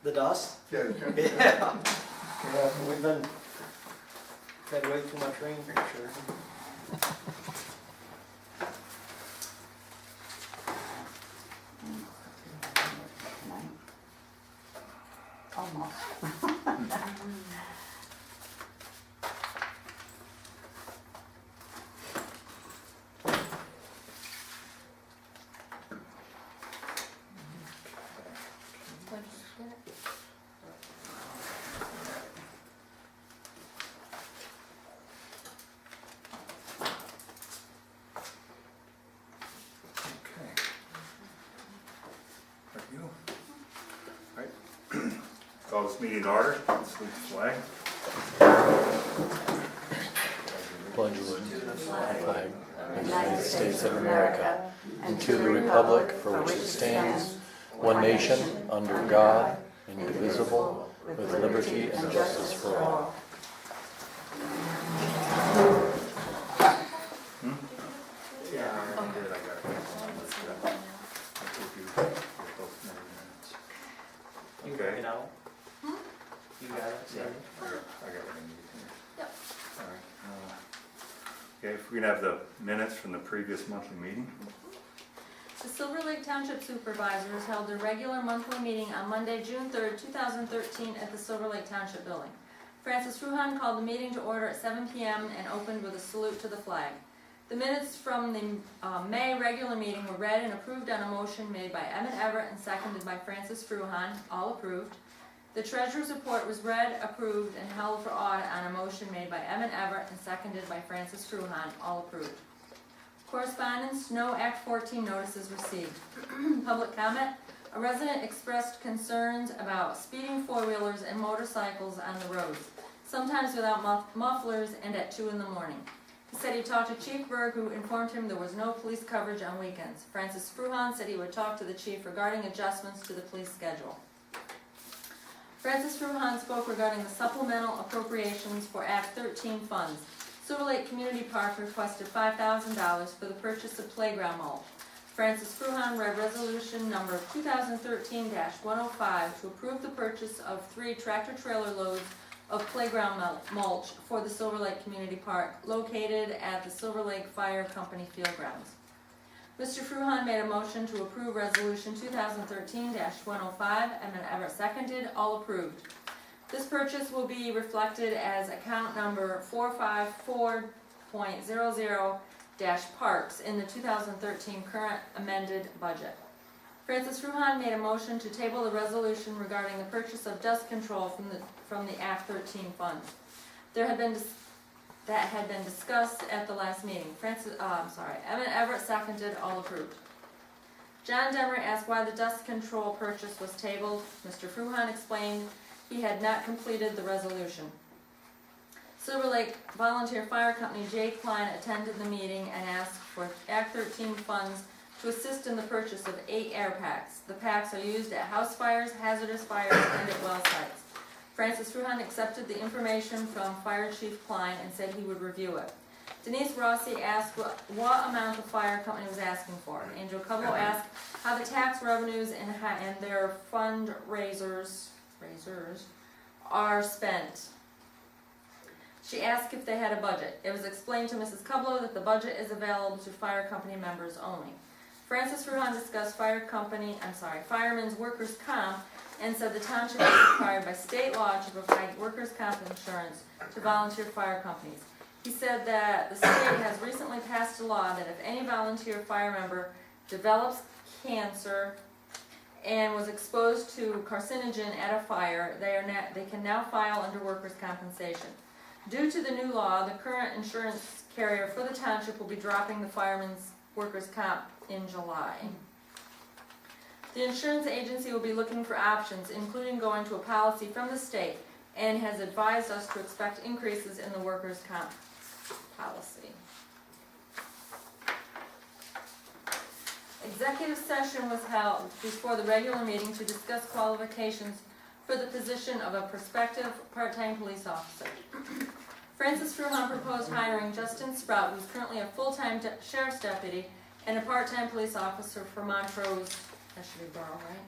The dust? Yeah. Yeah. We've had way too much rain for sure. Almost. Okay. Are you? All right. Call this meeting to order. Salute the flag. Pledge allegiance to the flag of the United States of America and to the republic for which it stands, one nation, under God, indivisible, with liberty and justice for all. Yeah, I did. I got it. I think you both know your minutes. You Okay. bring it out? You got it? Yeah, I got what I need here. Yep. All right. Okay, if we can have the minutes from the previous monthly meeting. The Silver Lake Township Supervisors held their regular monthly meeting on Monday, June 3rd, 2013 at the Silver Lake Township Building. Francis Ruhan called the meeting to order at 7 p.m. and opened with a salute to the flag. The minutes from the May regular meeting were read and approved on a motion made by Emmett Everett and seconded by Francis Ruhan, all approved. The treasurer's report was read, approved, and held for audit on a motion made by Emmett Everett and seconded by Francis Ruhan, all approved. Correspondence, no Act 14 notices received. Public comment, a resident expressed concerns about speeding four-wheelers and motorcycles on the roads, sometimes without mufflers and at 2 in the morning. He said he talked to Chief Berg, who informed him there was no police coverage on weekends. Francis Fruhan said he would talk to the chief regarding adjustments to the police schedule. Francis Fruhan spoke regarding the supplemental appropriations for Act 13 funds. Silver Lake Community Park requested $5,000 for the purchase of playground mulch. Francis Fruhan read resolution number 2013-105 to approve the purchase of 3 tractor-trailer loads of playground mulch for the Silver Lake Community Park located at the Silver Lake Fire Company Field Grounds. Mr. Fruhan made a motion to approve resolution 2013-105 and Everett seconded, all approved. This purchase will be reflected as account number 454.00-Parks in the 2013 current amended budget. Francis Ruhan made a motion to table the resolution regarding the purchase of dust control from the Act 13 funds. That had been discussed at the last meeting. Emmett Everett seconded, all approved. John Demery asked why the dust control purchase was tabled. Mr. Fruhan explained he had not completed the resolution. Silver Lake Volunteer Fire Company Jay Klein attended the meeting and asked for Act 13 funds to assist in the purchase of 8 air packs. The packs are used at house fires, hazardous fires, and at well sites. Francis Ruhan accepted the information from Fire Chief Klein and said he would review it. Denise Rossi asked what amount the fire company was asking for. Angel Cublo asked how the tax revenues and their fundraisers are spent. She asked if they had a budget. It was explained to Mrs. Cublo that the budget is available to fire company members only. Francis Ruhan discussed firemen's workers' comp and said the township is required by state law to provide workers' comp insurance to volunteer fire companies. He said that the state has recently passed a law that if any volunteer fire member develops cancer and was exposed to carcinogen at a fire, they can now file under workers' compensation. Due to the new law, the current insurance carrier for the township will be dropping the firemen's workers' comp in July. The insurance agency will be looking for options, including going to a policy from the state, and has advised us to expect increases in the workers' comp policy. Executive session was held before the regular meeting to discuss qualifications for the position of a prospective part-time police officer. Francis Fruhan proposed hiring Justin Sprout, who's currently a full-time sheriff's deputy, and a part-time police officer for Montrose, that should be Borough, right?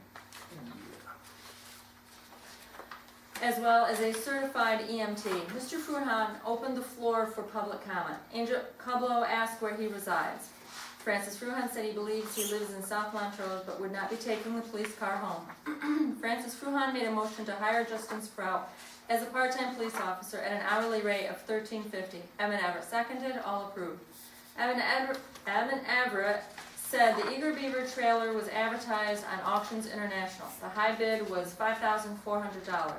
as well as a certified EMT. Mr. Fruhan opened the floor for public comment. Angel Cublo asked where he resides. Francis Fruhan said he believes he lives in South Montrose but would not be taking the police car home. Francis Fruhan made a motion to hire Justin Sprout as a part-time police officer at an hourly rate of $13.50. Evan Everett seconded, all approved. Evan Everett said the Eager Beaver trailer was advertised on Auctions International. The high bid was $5,400.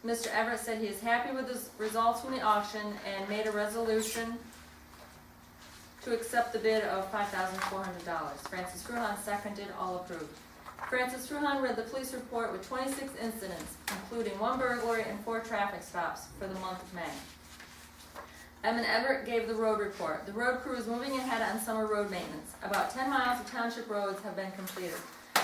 Mr. Everett said he is happy with the results from the auction and made a resolution to accept the bid of $5,400. Francis Fruhan seconded, all approved. Francis Fruhan read the police report with 26 incidents, including 1 burglary and 4 traffic stops for the month of May. Evan Everett gave the road report. The road crew is moving ahead on summer road maintenance. About 10 miles of township roads have been completed.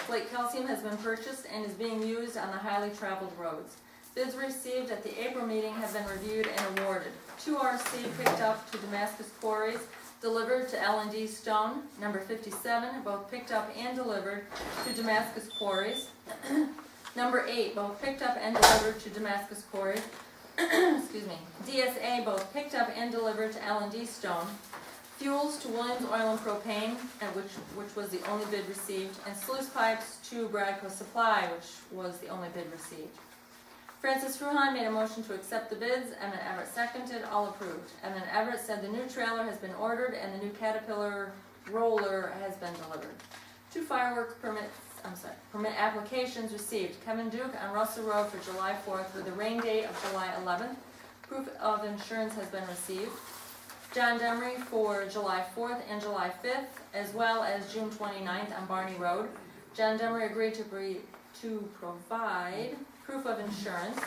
Flake calcium has been purchased and is being used on the highly traveled roads. Bids received at the April meeting have been reviewed and awarded. 2 RC picked up to Damascus Quarries, delivered to L&D Stone. Number 57, both picked up and delivered to Damascus Quarries. Number 8, both picked up and delivered to Damascus Quarries. Excuse me. DSA, both picked up and delivered to L&D Stone. Fuels to Williams Oil and Propane, which was the only bid received. And sluice pipes to Bradco Supply, which was the only bid received. Francis Fruhan made a motion to accept the bids. Evan Everett seconded, all approved. Evan Everett said the new trailer has been ordered and the new Caterpillar roller has been delivered. 2 fireworks permit applications received. Kevin Duke on Russell Road for July 4th with a rain date of July 11th. Proof of insurance has been received. John Demery for July 4th and July 5th, as well as June 29th on Barney Road. John Demery agreed to provide proof of insurance.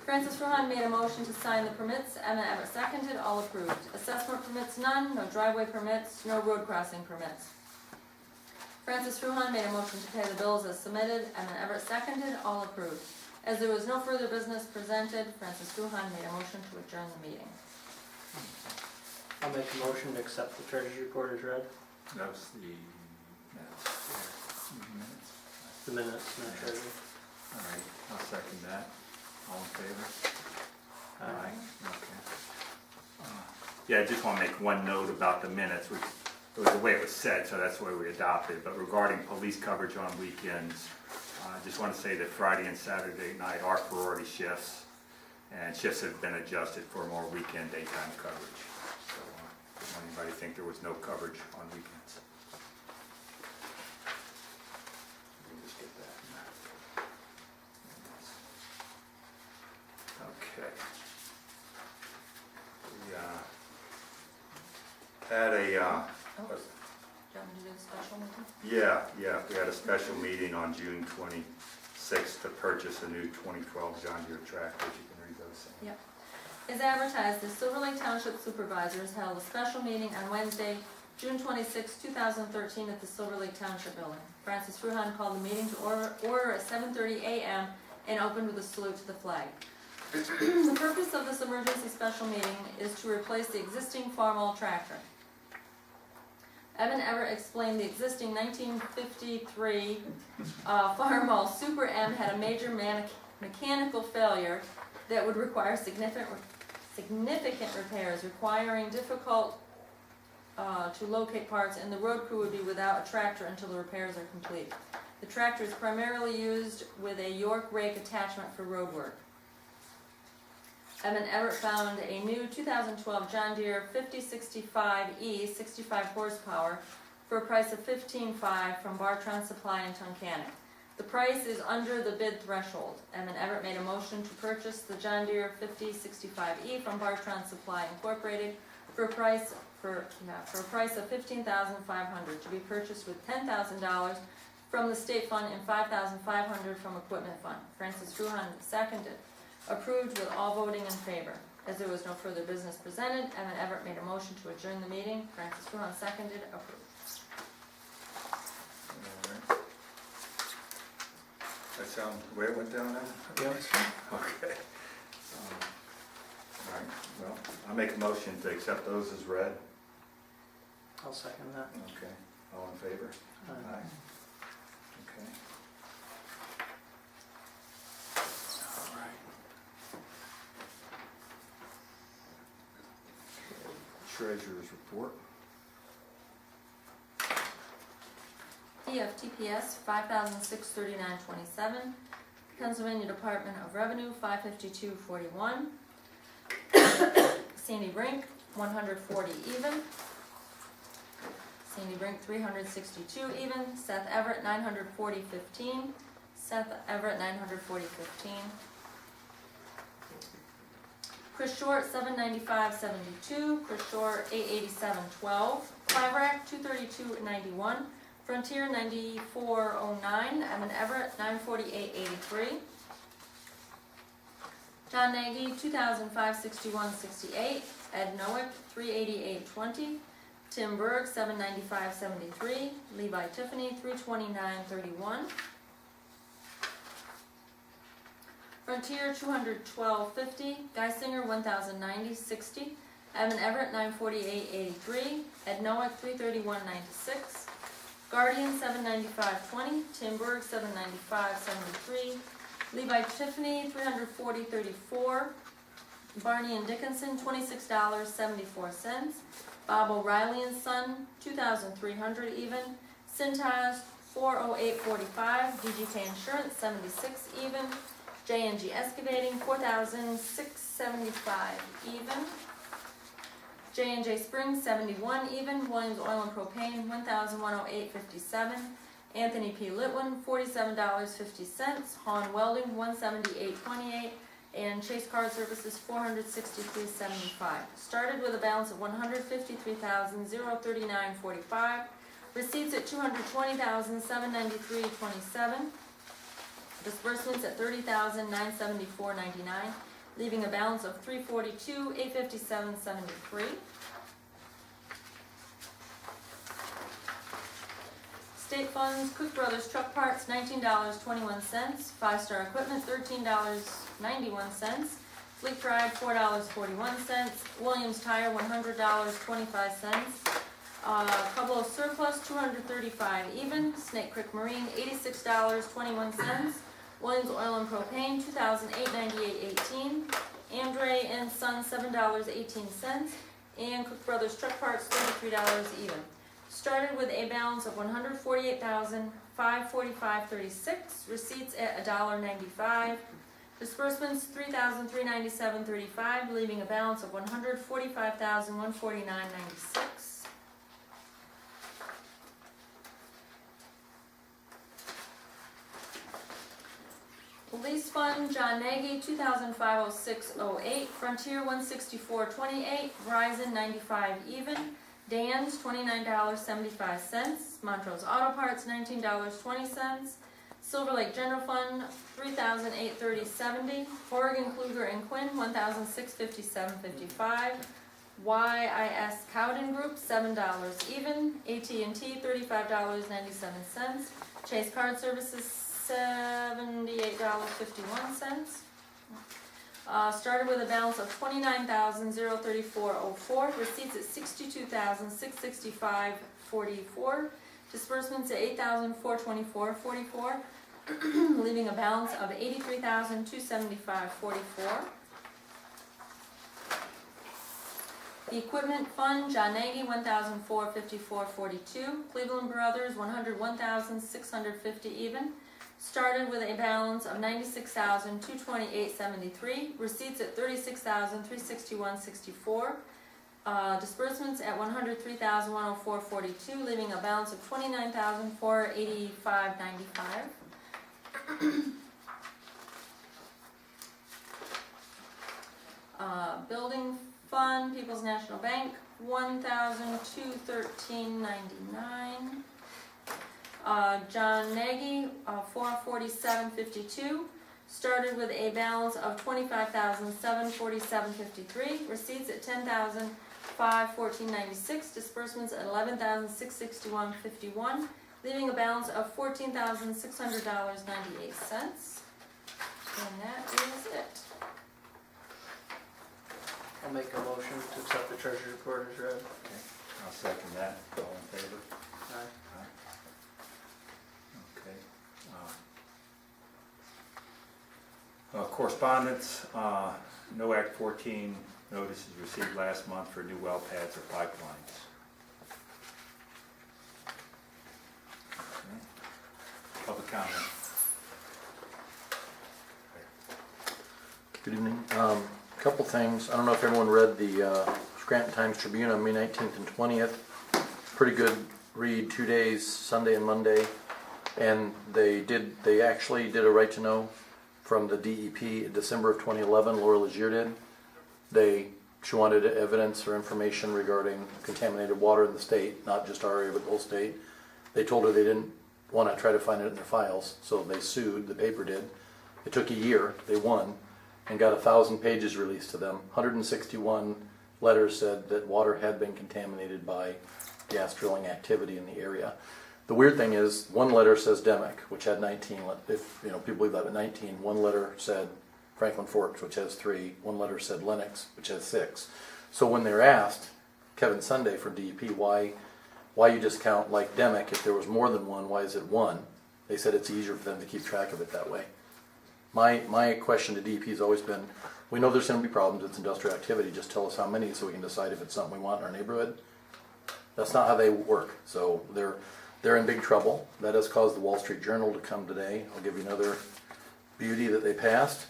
Francis Fruhan made a motion to sign the permits. Evan Everett seconded, all approved. Assessment permits none, no driveway permits, no road crossing permits. Francis Fruhan made a motion to pay the bills as submitted. Evan Everett seconded, all approved. As there was no further business presented, Francis Fruhan made a motion to adjourn the meeting. I'll make a motion to accept the treasurer's report as read. That was the minutes. The minutes, not treasurer. All right, I'll second that. All in favor? Aye. Okay. Yeah, I just want to make one note about the minutes, which it was the way it was said, so that's the way we adopted. But regarding police coverage on weekends, I just want to say that Friday and Saturday night are priority shifts, and shifts have been adjusted for more weekend daytime coverage. So don't anybody think there was no coverage on weekends? Let me just get that. Okay. We had a, Do you want me to do the special meeting? we had a special meeting on June 26th to purchase a new 2012 John Deere tractor. You can read those things. Yep. As advertised, the Silver Lake Township Supervisors held a special meeting on Wednesday, June 26, 2013 at the Silver Lake Township Building. Francis Fruhan called the meeting to order at 7:30 a.m. and opened with a salute to the flag. The purpose of this emergency special meeting is to replace the existing Farmall tractor. Evan Everett explained the existing 1953 Farmall Super M had a major mechanical failure that would require significant repairs, requiring difficult to locate parts, and the road crew would be without a tractor until the repairs are complete. The tractor is primarily used with a York rake attachment for road work. Evan Everett found a new 2012 John Deere 5065E, 65 horsepower, for a price of $15,500 from Bartron Supply in Tunkhannock. The price is under the bid threshold. Evan Everett made a motion to purchase the John Deere 5065E from Bartron Supply Incorporated for a price of $15,500 to be purchased with $10,000 from the state fund and $5,500 from equipment fund. Francis Fruhan seconded. Approved with all voting in favor. As there was no further business presented, Evan Everett made a motion to adjourn the meeting. Francis Fruhan seconded. Approved. That sound the way it went down then? Yes. Okay. All right, well, I make a motion to accept those as read. I'll second that. Okay, all in favor? Aye. Okay. All right. treasurer's report. DFTPS, $5,639.27. Pennsylvania Department of Revenue, $552.41. Sandy Brink, $140 even. Sandy Brink, $362 even. Seth Everett, $940.15. Seth Everett, $940.15. Chris Short, $795.72. Chris Short, $887.12. Cliverack, $232.91. Frontier, $94.09. Evan Everett, $948.83. John Nagy, $2,561.68. Ed Noack, $388.20. Tim Berg, $795.73. Levi Tiffany, $329.31. Frontier, $212.50. Geisinger, $1,090.60. Evan Everett, $948.83. Ed Noack, $331.96. Guardian, $795.20. Tim Berg, $795.73. Levi Tiffany, $340.34. Barney and Dickinson, $26.74. Bob O'Reilly and Son, $2,300 even. Cintas, $408.45. DGT Insurance, $76 even. J&G Excavating, $4,675 even. J&J Springs, $71 even. Williams Oil and Propane, $1,108.57. Anthony P. Litwin, $47.50. Han Welding, $178.28. And Chase Card Services, $463.75. Started with a balance of $153,039.45. Receipts at $220,793.27. Disbursements at $30,974.99, leaving a balance of $342,857.73. State funds, Cook Brothers Truck Parts, $19.21. Five Star Equipment, $13.91. Fleet Pride, $4.41. Williams Tire, $100.25. Pueblo Surplus, $235 even. Snake Creek Marine, $86.21. Williams Oil and Propane, $2,898.18. Andre and Son, $7.18. And Cook Brothers Truck Parts, $33 even. Started with a balance of $148,545.36. Receipts at $1.95. Disbursements $3,397.35, leaving a balance of $145,149.96. Police Fund, John Nagy, $2,506.08. Frontier, $164.28. Verizon, $95 even. Dan's, $29.75. Montrose Auto Parts, $19.20. Silver Lake General Fund, $3,830.70. Horrigan, Kluger and Quinn, $1,657.55. YIS Cowden Group, $7 even. AT&T, $35.97. Chase Card Services, $78.51. Started with a balance of $29,034.04. Receipts at $62,665.44. Disbursements at $8,424.44. Leaving a balance of $83,275.44. The Equipment Fund, John Nagy, $1,454.42. Cleveland Brothers, $101,650 even. Started with a balance of $96,228.73. Receipts at $36,361.64. Disbursements at $103,104.42, leaving a balance of $29,485.95. Building Fund, People's National Bank, $1,213.99. John Nagy, $447.52. Started with a balance of $25,747.53. Receipts at $10,514.96. Disbursements at $11,661.51. Leaving a balance of $14,600.98. And that is it. I'll make a motion to accept the treasurer's report as read. Okay, I'll second that. All in favor? Aye. Aye. Okay. Correspondence, no Act 14 notices received last month for new well pads or pipelines. Okay. Public comment. Good evening. Couple things. I don't know if everyone read the Scranton Times Tribune on May 19th and 20th. Pretty good read, 2 days, Sunday and Monday. And they actually did a right to know from the DEP in December of 2011, Laura Legier did. She wanted evidence or information regarding contaminated water in the state, not just our area, but the whole state. They told her they didn't want to try to find it in their files, so they sued, the paper did. It took a year, they won, and got 1,000 pages released to them. 161 letters said that water had been contaminated by gas drilling activity in the area. The weird thing is, one letter says Demick, which had 19, if people believe that, at 19. One letter said Franklin Forks, which has 3. One letter said Lennox, which has 6. So when they're asked, Kevin Sunday from DEP, why you just count like Demick, if there was more than one, why is it 1? They said it's easier for them to keep track of it that way. My question to DEP has always been, we know there's going to be problems, it's industrial activity, just tell us how many so we can decide if it's something we want in our neighborhood. That's not how they work, so they're in big trouble. That has caused the Wall Street Journal to come today. I'll give you another beauty that they passed.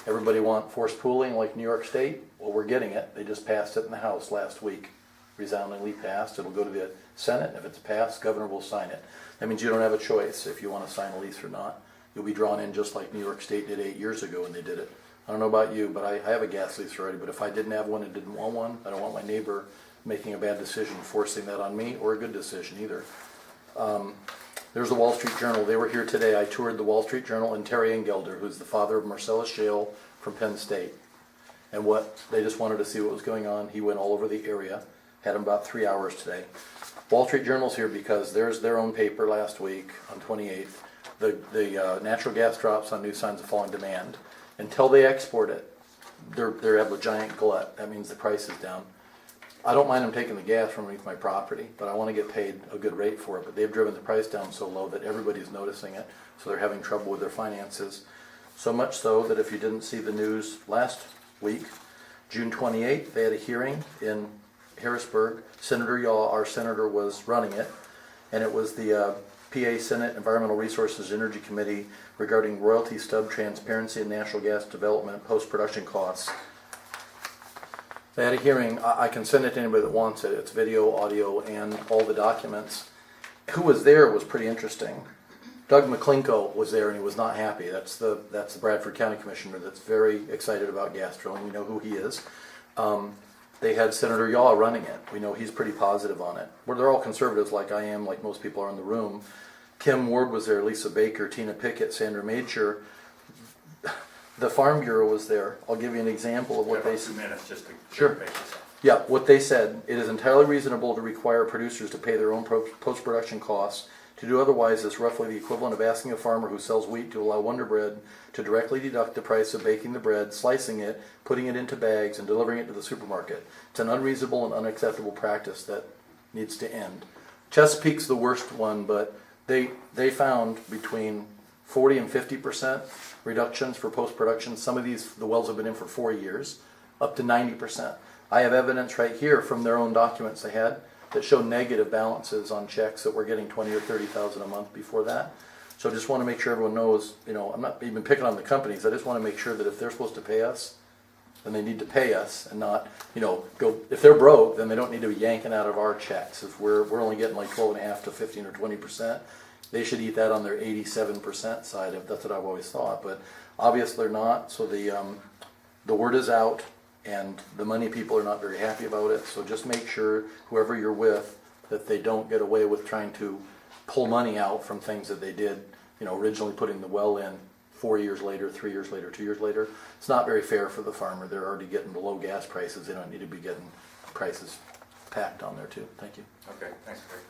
Everybody want forced pooling like New York State? Well, we're getting it. They just passed it in the House last week. Resoundingly passed. It'll go to the Senate. If it's passed, governor will sign it. That means you don't have a choice if you want to sign a lease or not. You'll be drawn in just like New York State did 8 years ago when they did it. I don't know about you, but I have a gas lease already. But if I didn't have one and didn't want one, I don't want my neighbor making a bad decision, forcing that on me, or a good decision either. There's the Wall Street Journal. They were here today. I toured the Wall Street Journal and Terry Engelder, who's the father of Marcellus Shale from Penn State. And they just wanted to see what was going on. He went all over the area. Had him about 3 hours today. Wall Street Journal's here because there's their own paper last week on 28th. The natural gas drops on new signs of falling demand. Until they export it, they have a giant glut. That means the price is down. I don't mind them taking the gas from underneath my property, but I want to get paid a good rate for it. But they've driven the price down so low that everybody's noticing it, so they're having trouble with their finances. So much so that if you didn't see the news last week, June 28th, they had a hearing in Harrisburg. Senator Yaw, our senator, was running it, and it was the PA Senate Environmental Resources and Energy Committee regarding royalty stub transparency and natural gas development post-production costs. They had a hearing. I can send it to anybody that wants it. It's video, audio, and all the documents. Who was there was pretty interesting. Doug McClinko was there, and he was not happy. That's the Bradford County Commissioner that's very excited about gas drilling. We know who he is. They had Senator Yaw running it. We know he's pretty positive on it. Well, they're all conservatives like I am, like most people are in the room. Kim Ward was there, Lisa Baker, Tina Pickett, Sandra Major. The Farm Bureau was there. I'll give you an example of what they said. 2 minutes just to Sure. make this up. Yeah, what they said, it is entirely reasonable to require producers to pay their own post-production costs. To do otherwise is roughly the equivalent of asking a farmer who sells wheat to allow Wonder Bread to directly deduct the price of baking the bread, slicing it, putting it into bags, and delivering it to the supermarket. It's an unreasonable and unacceptable practice that needs to end. Chesapeake's the worst one, but they found between 40 and 50% reductions for post-production. Some of the wells have been in for 4 years, up to 90%. I have evidence right here from their own documents they had that show negative balances on checks that were getting $20,000 or $30,000 a month before that. So I just want to make sure everyone knows, I'm not even picking on the companies. I just want to make sure that if they're supposed to pay us, then they need to pay us and not, go, if they're broke, then they don't need to be yanking out of our checks. If we're only getting like 12.5 to 15 or 20%, they should eat that on their 87% side. That's what I've always thought, but obviously they're not. So the word is out, and the money people are not very happy about it. So just make sure whoever you're with that they don't get away with trying to pull money out from things that they did. Originally putting the well in 4 years later, 3 years later, 2 years later. It's not very fair for the farmer. They're already getting the low gas prices. They don't need to be getting prices packed on there too. Thank you. Okay, thanks, Greg.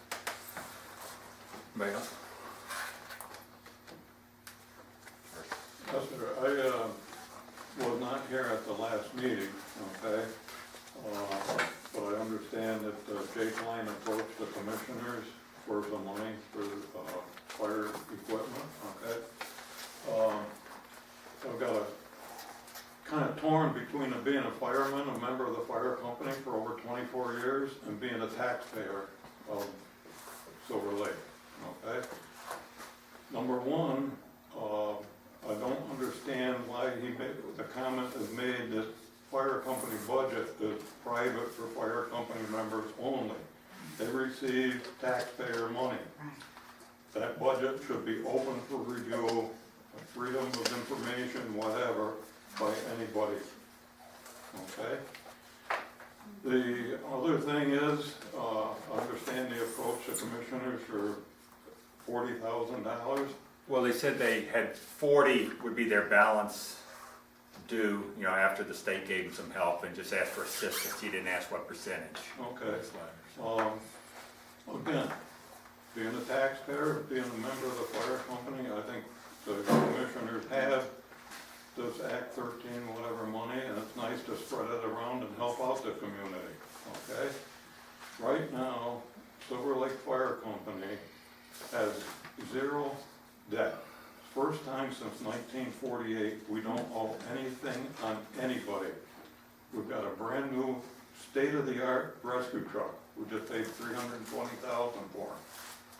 Anybody else? Yes, sir. I was not here at the last meeting, okay? But I understand that Jake Lane approached the commissioners for some money for fire equipment, okay? I've got a kind of torn between a fireman, a member of the fire company for over 24 years, and being a taxpayer of Silver Lake, okay? Number one, I don't understand why the comment is made that fire company budget is private for fire company members only. They receive taxpayer money. That budget should be open for review, freedom of information, whatever, by anybody, okay? The other thing is, I understand the approach to commissioners for $40,000. Well, they said they had 40 would be their balance due, you know, after the state gave them some help and just asked for assistance. He didn't ask what percentage. Okay. Again, being a taxpayer, being a member of the fire company, I think the commissioners have this Act 13, whatever money, and it's nice to spread it around and help out the community, okay? Right now, Silver Lake Fire Company has 0 debt. First time since 1948, we don't owe anything on anybody. We've got a brand new state-of-the-art rescue truck. We just paid $320,000 for.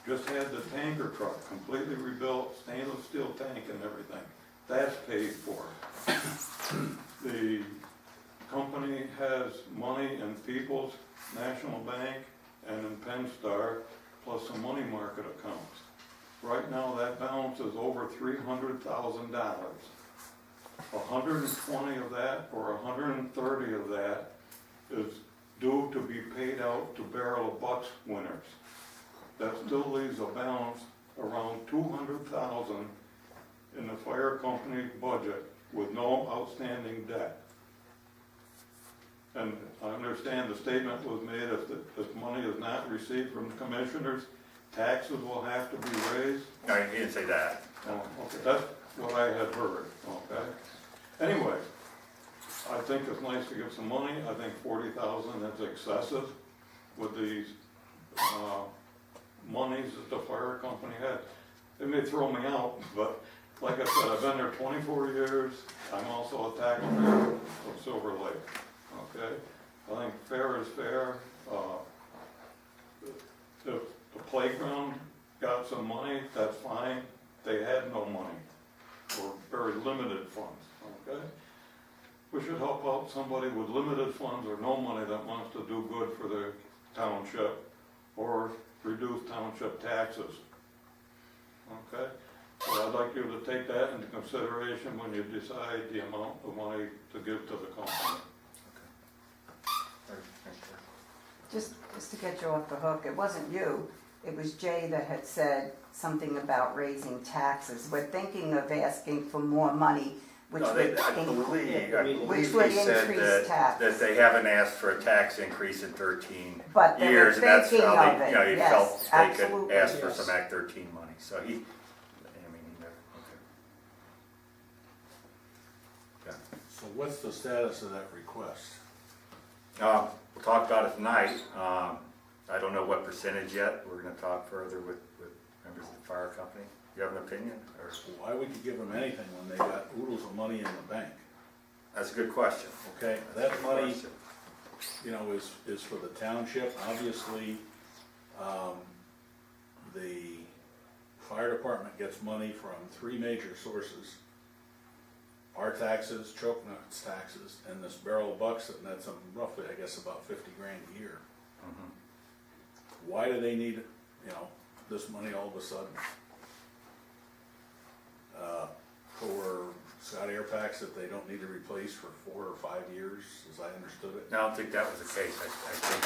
Just had the tanker truck completely rebuilt, stainless steel tank and everything. That's paid for. The company has money in People's National Bank and in PennStar, plus some money market accounts. Right now, that balance is over $300,000. 120 of that or 130 of that is due to be paid out to Barrel of Bucks winners. That still leaves a balance around $200,000 in the fire company budget with no outstanding debt. And I understand the statement was made if money is not received from the commissioners, taxes will have to be raised. No, he didn't say that. Oh, okay, that's what I had heard, okay? Anyway, I think it's nice to give some money. I think 40,000 is excessive with these monies that the fire company had. It may throw me out, but like I said, I've been there 24 years. I'm also a taxpayer of Silver Lake, okay? I think fair is fair. If the playground got some money, that's fine. They had no money, or very limited funds, okay? We should help out somebody with limited funds or no money that wants to do good for the township or reduce township taxes, okay? So I'd like you to take that into consideration when you decide the amount of money to give to the company. Just to get you off the hook, it wasn't you, it was Jay that had said something about raising taxes. We're thinking of asking for more money, which No, would I believe which would he said increase tax. that they haven't asked for a tax increase in 13 But they were years, and that's thinking how of they, it, you know, he yes, felt they could absolutely. ask for Yes. some Act 13 money. So he, I mean, he never, okay. So what's the status of that request? We'll talk about it tonight. I don't know what percentage yet. We're gonna talk further with members of the fire company. You have an opinion? Or? Why would you give them anything when they got oodles of money in the bank? That's a good question. Okay, that money, you know, is for the township. Obviously, the fire department gets money from 3 major sources. Our taxes, choke nuts taxes, and this Barrel of Bucks that nets them roughly, I guess, about 50 grand a year. Mhm. Why do they need, you know, this money all of a sudden? For Scott air packs that they don't need to replace for 4 or 5 years, as I understood it. No, I don't think that was the case. I think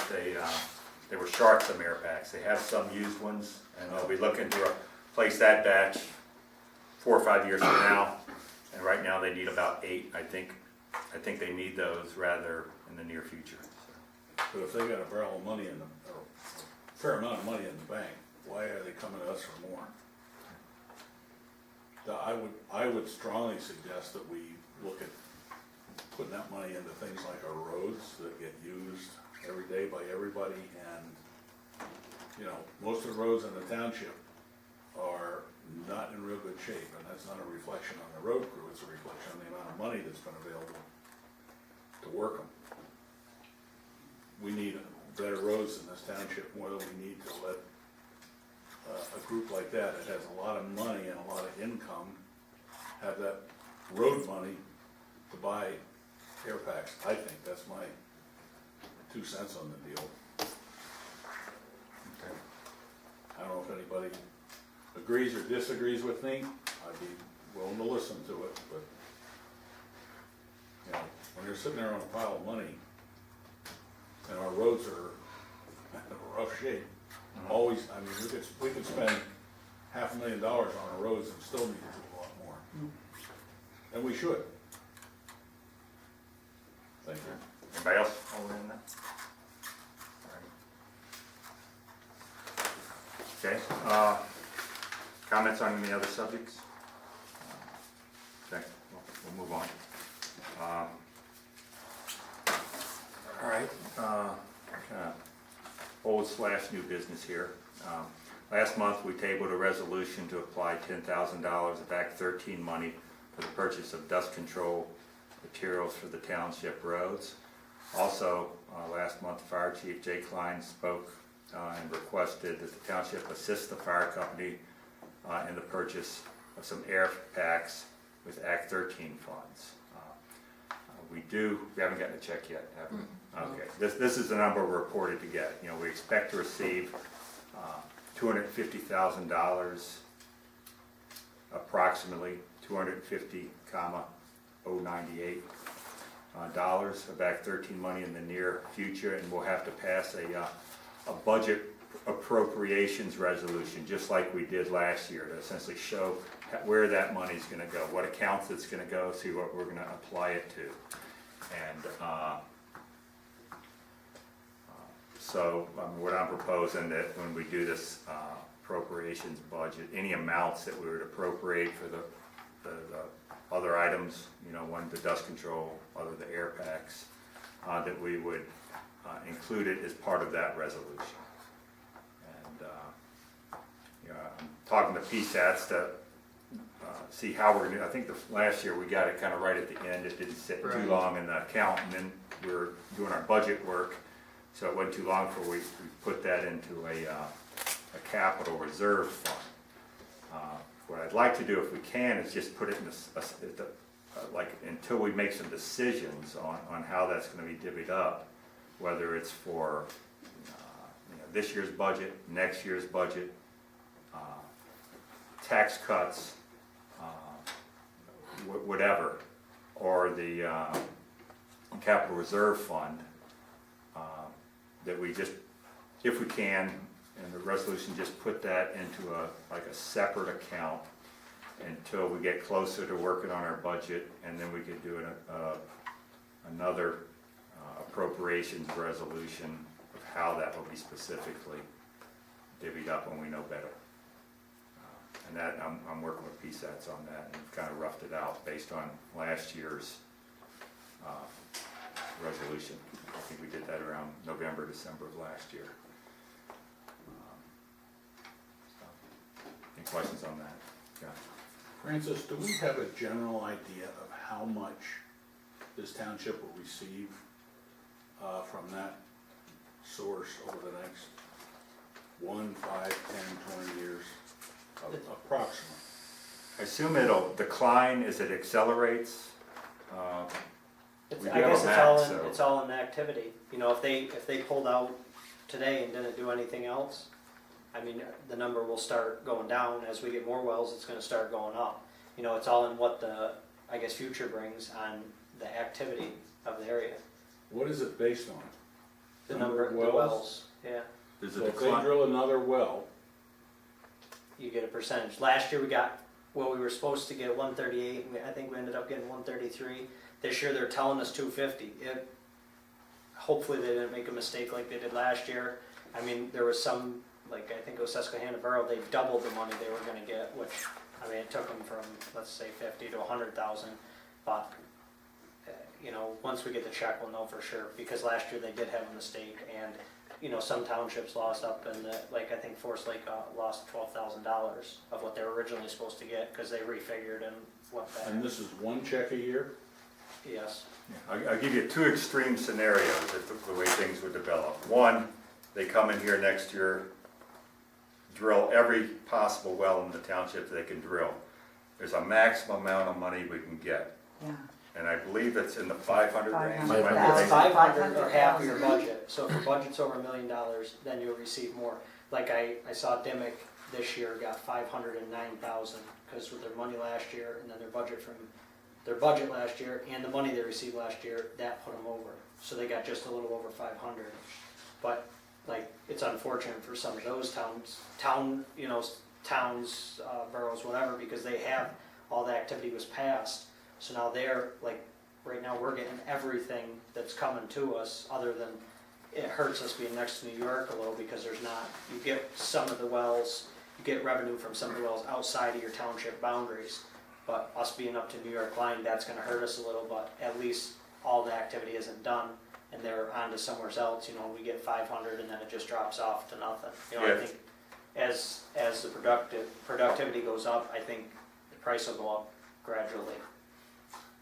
they were short some air packs. They have some used ones, and they'll be looking to replace that batch 4 or 5 years from now. And right now they need about 8, I think. I think they need those rather in the near future. But if they got a barrel of money in the, or a fair amount of money in the bank, why are they coming to us for more? I would strongly suggest that we look at putting that money into things like our roads that get used every day by everybody, and, you know, most of the roads in the township are not in real good shape, and that's not a reflection on the road crew, it's a reflection on the amount of money that's been available. to work them. We need better roads in this township more than we need to let a group like that has a lot of money and a lot of income have that road money to buy air packs. I think that's my 2 cents on the deal. Okay. I don't know if anybody agrees or disagrees with me. I'd be willing to listen to it, but, you know, when you're sitting there on a pile of money and our roads are in rough shape, always, I mean, we could spend $500,000 on our roads and still need to do a lot more. And we should. Thank you. Anybody else over in that? Okay, comments on any other subjects? Okay, we'll move on. All right, kind of old/new business here. Last month, we tabled a resolution to apply $10,000 of Act 13 money for the purchase of dust control materials for the township roads. Also, last month, Fire Chief Jay Klein spoke and requested that the township assist the fire company in the purchase of some air packs with Act 13 funds. We haven't gotten a check yet, have we? Okay, this is the number we're reported to get. You know, we expect to receive $250,000, approximately 250,098 dollars of Act 13 money in the near future, and we'll have to pass a budget appropriations resolution, just like we did last year, to essentially show where that money's going to go, what accounts it's going to go, see what we're going to apply it to. And so what I'm proposing, that when we do this appropriations budget, any amounts that we would appropriate for the other items, you know, one, the dust control, other, the air packs, that we would include it as part of that resolution. And you know, I'm talking to PSATs to see how we're going to, I think last year we got it kind of right at the end. It didn't sit too long in the account, and then we were doing our budget work, so it wasn't too long before we put that into a capital reserve fund. What I'd like to do, if we can, is just put it in like until we make some decisions on how that's going to be divvied up, whether it's for you know, this year's budget, next year's budget, tax cuts, whatever, or the capital reserve fund, that we just, if we can, and the resolution, just put that into like a separate account until we get closer to working on our budget, and then we could do another appropriations resolution of how that will be specifically divvied up when we know better. And that, I'm working with PSATs on that, and kind of roughed it out based on last year's resolution. I think we did that around November, December of last year. Any questions on that? Yeah. Francis, do we have a general idea of how much this township will receive from that source over the next 1, 5, 10, 20 years? Approximately. I assume it'll decline as it accelerates. We I do guess have it's a all map, in, so- it's all in activity. You know, if they pulled out today and didn't do anything else, I mean, the number will start going down. As we get more wells, it's gonna start going up. You know, it's all in what the, I guess, future brings on the activity of the area. What is it based on? The number of the wells, yeah. There's So a if they decline. drill another well, You get a percentage. Last year we got, well, we were supposed to get 138, I think we ended up getting 133. This year they're telling us 250. Hopefully they didn't make a mistake like they did last year. I mean, there was some, like I think it was Susquehanna Borough, they doubled the money they were gonna get, which, I mean, it took them from, let's say 50 to 100,000. But, you know, once we get the check, we'll know for sure, because last year they did have a mistake, and, you know, some townships lost up in the, like I think Forest Lake lost $12,000 of what they were originally supposed to get, because they refigured and went back. and this is one check a year? Yes. I'll give you two extreme scenarios if the way things would develop. One, they come in here next year, drill every possible well in the township they can drill. There's a maximum amount of money we can get, Yeah. and I believe it's in the 500 range. 500,000. It's 500 or half of your budget, so if your budget's over $1 million, then you'll receive more. Like I saw Dimick this year got 509,000, because with their money last year, and then their budget last year, and the money they received last year, that put them over. So they got just a little over 500. But, like, it's unfortunate for some of those towns, boroughs, whatever, because they have, all the activity was passed. So now they're, like, right now we're getting everything that's coming to us, other than, it hurts us being next to New York a little, because there's not, you get some of the wells, you get revenue from some of the wells outside of your township boundaries. But us being up to New York line, that's gonna hurt us a little, but at least all the activity isn't done, and they're on to somewhere else, you know, we get 500 and then it just drops off to nothing. You know, I Yeah. think as the productivity goes up, I think the price will go up gradually.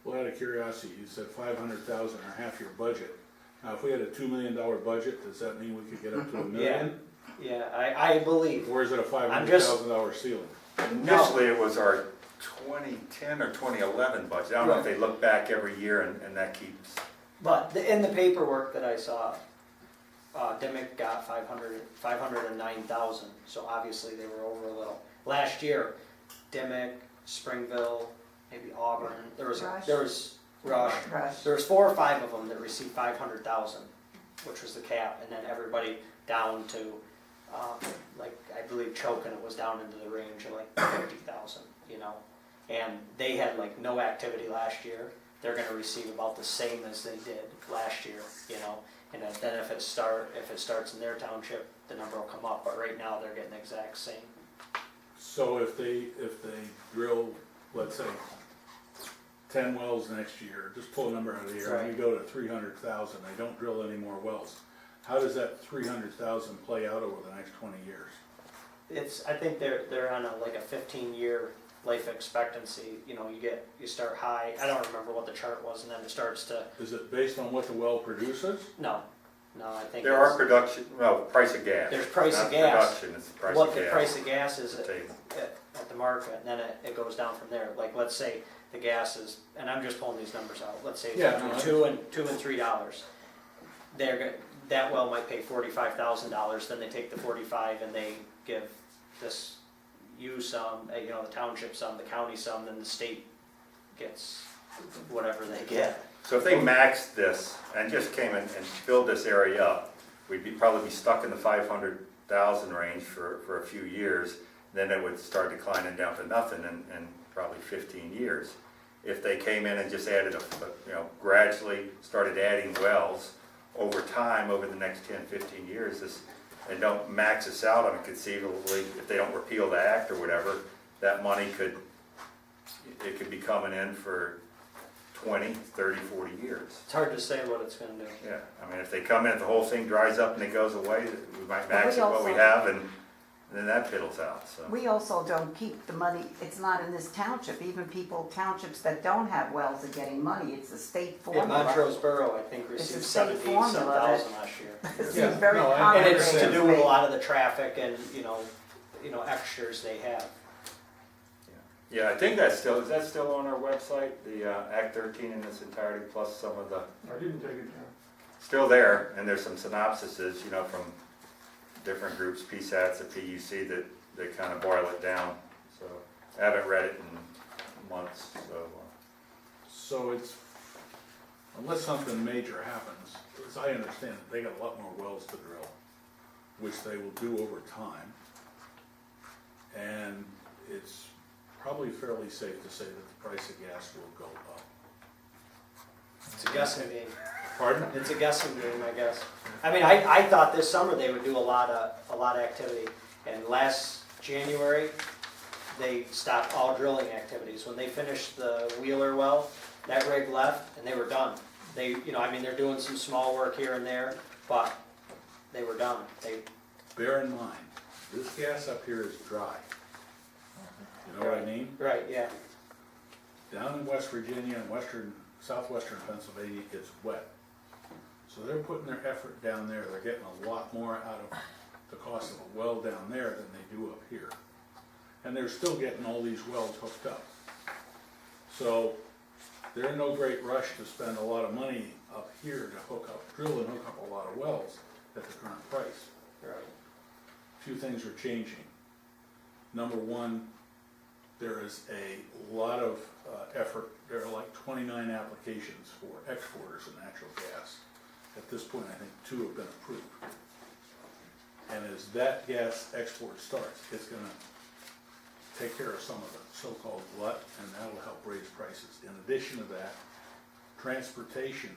Well, out of curiosity, you said 500,000 or half your budget. Now, if we had a $2 million budget, does that mean we could get up to $1 million? Yeah, I believe. Or is it a I'm just- $500,000 ceiling? Initially, it was our 2010 or 2011 budget. I don't know if they look back every year and that keeps. But in the paperwork that I saw, Dimick got 509,000, so obviously they were over a little. Last year, Dimick, Springville, maybe Auburn, there was Rush. Rush. There was 4 or 5 of them that received 500,000, which was the cap, and then everybody down to, like, I believe Chokin, it was down into the range of like 50,000, you know? And they had like no activity last year. They're gonna receive about the same as they did last year, you know? And then if it starts in their township, the number will come up, but right now they're getting the exact same. So if they drill, let's say, 10 wells next year, just pull a number out of the air, and we go to 300,000, they don't drill any more wells. How does that 300,000 play out over the next 20 years? I think they're on like a 15-year life expectancy. You know, you start high. I don't remember what the chart was, and then it starts to. Is it based on what the well produces? No, I think There are production, well, price of gas. There's price of Not gas. production, it's the price what of the gas. price of gas is The table. at the market, and then it goes down from there. Like, let's say the gas is, and I'm just pulling these numbers out. Let's say it's Yeah, between no, $2 and $3. That well might pay $45,000. Then they take the 45 and they give you some, you know, the township some, the county some, then the state gets whatever they get. So if they maxed this and just came in and filled this area up, we'd probably be stuck in the 500,000 range for a few years. Then it would start declining down to nothing in probably 15 years. If they came in and just added, gradually started adding wells over time, over the next 10, 15 years, and don't max us out on it conceivably, if they don't repeal the act or whatever, that money could be coming in for 20, 30, 40 years. It's hard to say what it's going to do. Yeah, I mean, if they come in, the whole thing dries up and it goes away, we might max we it what we also- have, and then that fiddles out, so. We also don't keep the money, it's not in this township, even townships that don't have wells are getting money, it's a state Yeah, formula. Montrose Borough, I think, It's a received state formula 77,000 last year. It Yeah, seems very no, I- And complicated it's to do with a me. lot of the traffic and, you know, extras they have. Yeah, I think is that still on our website, the Act 13 in its entirety, plus some of the, I didn't take it down. still there, and there's some synopsises, from different groups, PSATs and PUC, that kind of boil it down. So I haven't read it in months, so. So it's, unless something major happens, as I understand it, they got a lot more wells to drill, which they will do over time. And it's probably fairly safe to say that the price of gas will go up. It's a guessing game. Pardon? It's a guessing game, I guess. I mean, I thought this summer they would do a lot of activity, and last January, they stopped all drilling activities. When they finished the Wheeler well, that rig left, and they were done. They're doing some small work here and there, but they were done. Bear in mind, this gas up here is dry. You know what I mean? Right, yeah. Down in West Virginia and western southwestern Pennsylvania, it's wet. So they're putting their effort down there, they're getting a lot more out of the cost of a well down there than they do up here. And they're still getting all these wells hooked up. So they're in no great rush to spend a lot of money up here to drill and hook up a lot of wells at the current price. Right. Few things are changing. Number one, there is a lot of effort. There are like 29 applications for exporters of natural gas. At this point, I think 2 have been approved. And as that gas export starts, it's gonna take care of some of the so-called glut, and that'll help raise prices. In addition to that, transportation,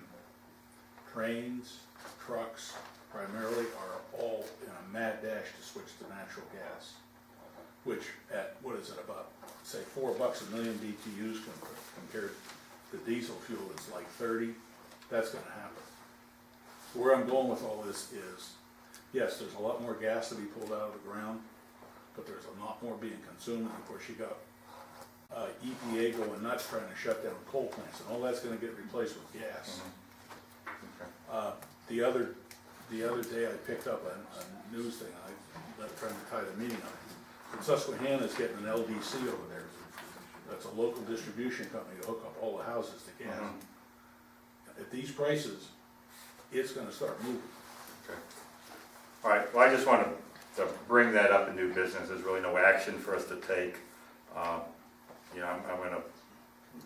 trains, trucks primarily are all in a mad dash to switch to natural gas, which at, what is it, about, say, $4 a million BTUs compared to diesel fuel that's like 30, that's gonna happen. Where I'm going with all this is, yes, there's a lot more gas to be pulled out of the ground, but there's a lot more being consumed, and of course you got EPA going nuts trying to shut down coal plants, and all that's gonna get replaced with gas. The other day I picked up a news thing, I'm trying to tie the meeting up. But Susquehanna's getting an LDC over there. That's a local distribution company to hook up all the houses to gas. At these prices, it's gonna start moving. Okay. All right, well, I just wanted to bring that up in new business. There's really no action for us to take. You know, I'm gonna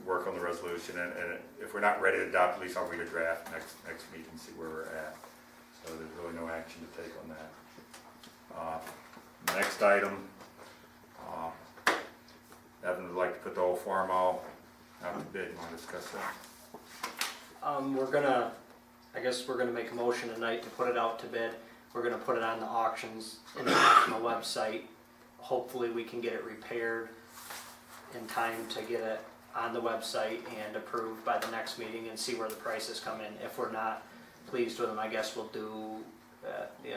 work on the resolution, and if we're not ready to adopt, at least I'll read a draft next meeting, see where we're at. So there's really no action to take on that. Next item, Evan would like to put the whole farm out to bid. You wanna discuss that? I guess we're gonna make a motion tonight to put it out to bid. We're gonna put it on the auctions international website. Hopefully we can get it repaired in time to get it on the website and approved by the next meeting and see where the prices come in. If we're not pleased with them, I guess we'll do,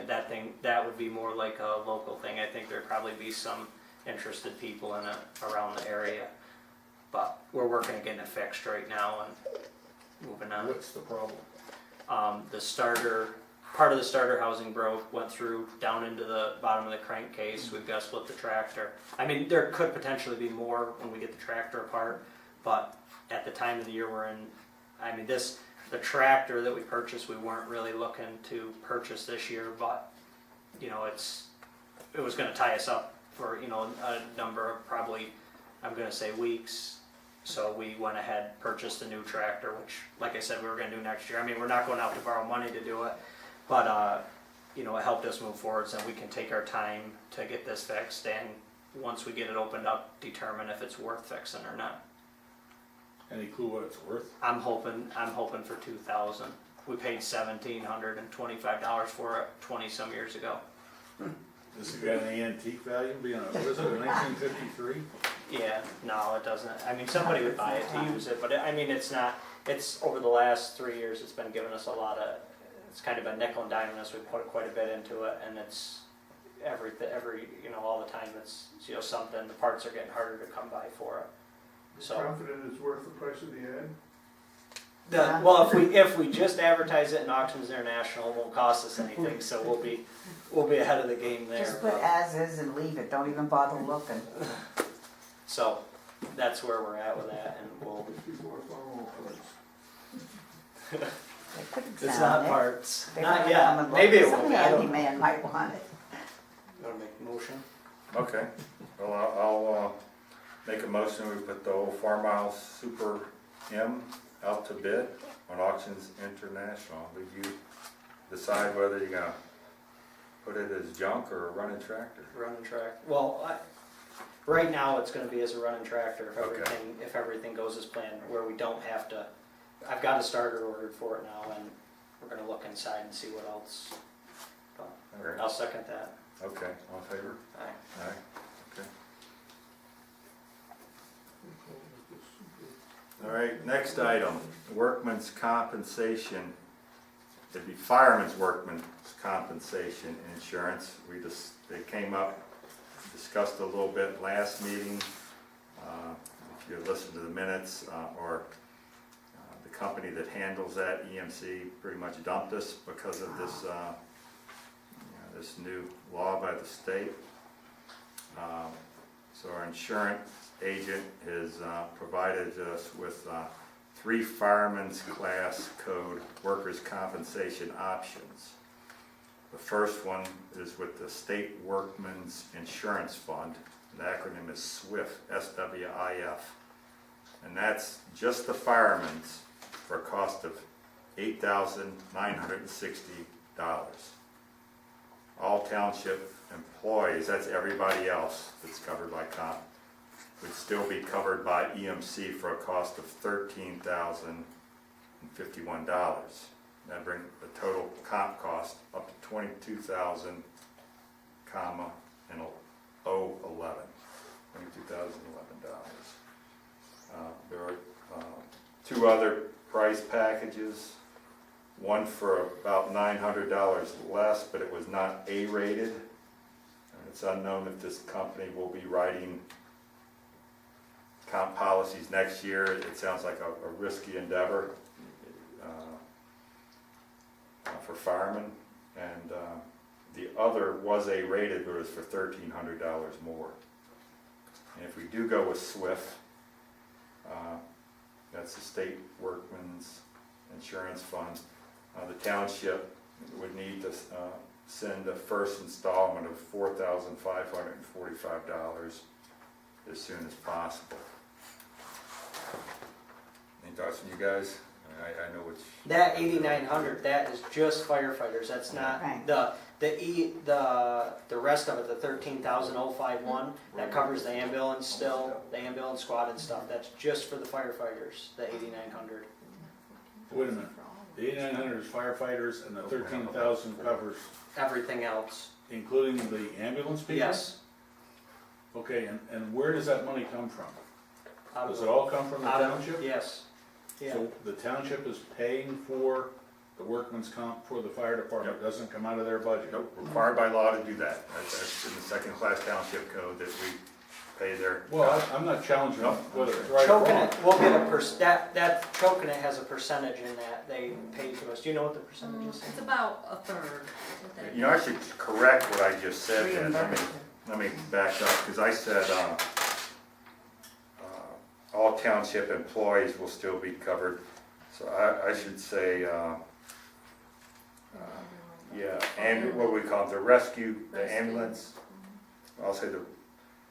that thing, that would be more like a local thing. I think there'd probably be some interested people in it around the area. But we're working on getting it fixed right now and moving on. What's the problem? Part of the starter housing broke, went through down into the bottom of the crankcase. We've got to split the tractor. I mean, there could potentially be more when we get the tractor apart, but at the time of the year we're in, I mean, the tractor that we purchased, we weren't really looking to purchase this year, but, you know, it was gonna tie us up for, you know, a number of probably, I'm gonna say weeks. So we went ahead, purchased a new tractor, which, like I said, we were gonna do next year. I mean, we're not going out to borrow money to do it, but, you know, it helped us move forward, so we can take our time to get this fixed, and once we get it opened up, determine if it's worth fixing or not. Any clue what it's worth? I'm hoping for 2,000. We paid $1,725 for it 20-some years ago. Does it got any antique value, being a, what is it, a 1953? Yeah, no, it doesn't. I mean, somebody would buy it to use it, but I mean, it's over the last 3 years, it's been giving us a lot of, it's kind of a nickel and diming us. We put quite a bit into it, and it's every, you know, all the time it's, you know, something, the parts are getting harder to come by for it. So, Confident it's worth the price of the ad? well, if we just advertise it in Auctions International, it won't cost us anything, so we'll be ahead of the game there. Just put as is and leave it, don't even bother looking. So that's where we're at with that, and we'll. Before farm parts. They could It's examine not it. parts. They Not might yet. come and look. Maybe it will Some be. I don't know. handyman might want it. You wanna make a motion? Okay, well, I'll make a motion, we put the old farmhouse Super M out to bid on Auctions International. Would you decide whether you're gonna put it as junk or a running tractor? Running tractor. Well, right now it's gonna be as a running tractor Okay. if everything goes as planned, where we don't have to, I've got a starter ordered for it now, and we're gonna look inside and see what else. But All right, I'll second that. okay, all in favor? Aye. Aye, okay. All right, next item, workman's compensation. It'd be fireman's workman's compensation insurance. They came up, discussed a little bit last meeting. If you listen to the minutes, or the company that handles that, EMC, pretty much dumped us because of this, this new law by the state. So our insurance agent has provided us with 3 fireman's class code workers' compensation options. The first one is with the State Workmen's Insurance Fund. The acronym is SWIFT, S-W-I-F. And that's just the firemen's for a cost of $8,960. All township employees, that's everybody else that's covered by comp, would still be covered by EMC for a cost of $13,051. That brings the total comp cost up to $22,000, $011. $22,011. There are 2 other price packages. One for about $900 less, but it was not A-rated. And it's unknown if this company will be writing comp policies next year. It sounds like a risky endeavor for firemen. And the other was A-rated, but it was for $1,300 more. And if we do go with SWIFT, that's the State Workmen's Insurance Fund, the township would need to send the first installment of $4,545 as soon as possible. Any thoughts from you guys? I know which. That 8,900, that is just firefighters, that's not, Right. the rest of it, the 13,051, that covers the ambulance still, the ambulance squad and stuff, that's just for the firefighters, the 8,900. Wait a minute, the 8,900 is firefighters and the 13,000 covers, Everything else, including the ambulance people? yes. Okay, and where does that money come from? Out of Does it all come from the out of- township? Yes, yeah. So the township is paying for the workman's comp for the fire department, it doesn't come out of their budget? Nope, required by law to do that. That's in the second-class township code that we pay their. Well, I'm not challenging No. whether it's right or Choking wrong. it, we'll get a that choking it has a percentage in that they pay to us, do you know what the percentage is? It's about a third. You know, I should correct what I just said then. Reimbursement. Let me back up, because I said, all township employees will still be covered. So I should say, and what we call it, the rescue, the ambulance. I'll say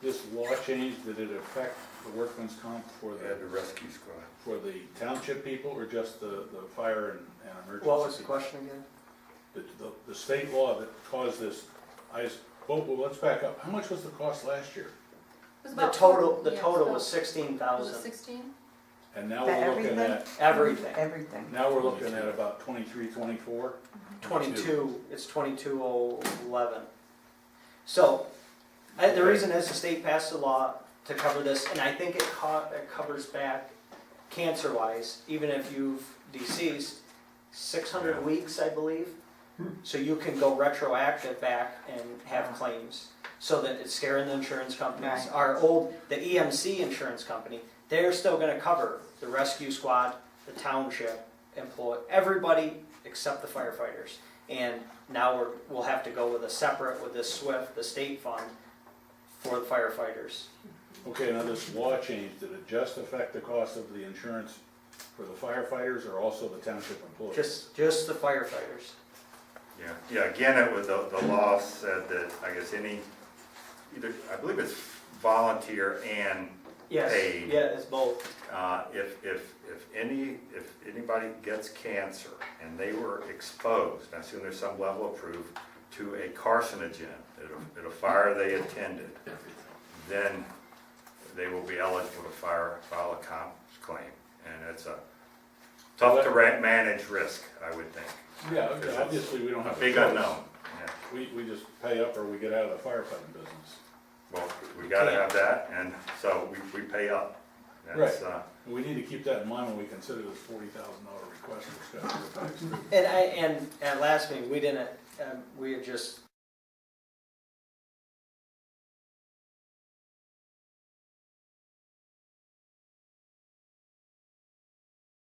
This law change, did it affect the workman's comp for the rescue squad. the township people or just the fire and emergency? What was the people? question again? The state law that caused this, well, let's back up. How much was the cost last year? It was The about total, four- the yeah, total about- was Was 16,000, it 16? And now For we're looking everything? at, everything. Everything. now we're looking at about 23, 24? 22, it's 22,011. So, the reason is the state passed a law to cover this, and I think it covers back cancer-wise, even if you've deceased, 600 weeks, I believe. So you can go retroactive back and have claims, so that it's scaring the insurance companies. Right. The EMC insurance company, they're still gonna cover the rescue squad, the township employee, everybody except the firefighters. And now we'll have to go with a separate, with this SWIFT, the state fund, for the firefighters. Okay, now this law change, did it just affect the cost of the insurance for the firefighters or also the township employees? Just the firefighters. Yeah, again, it was, the law said that, I guess either, I believe it's volunteer and Yes, paid. yeah, it's both. If anybody gets cancer and they were exposed, I assume there's some level of proof, to a carcinogen at a fire they attended, then they will be eligible to file a comp claim. And it's a tough to manage risk, I would think. Yeah, okay, obviously we don't have a Big choice. unknown. Yeah. We just pay up or we get out of the firefighting business. Well, we gotta have that, and so we pay up. That's, We need to keep that in mind when we consider this $40,000 request for Scott. And last meeting, we didn't, we had just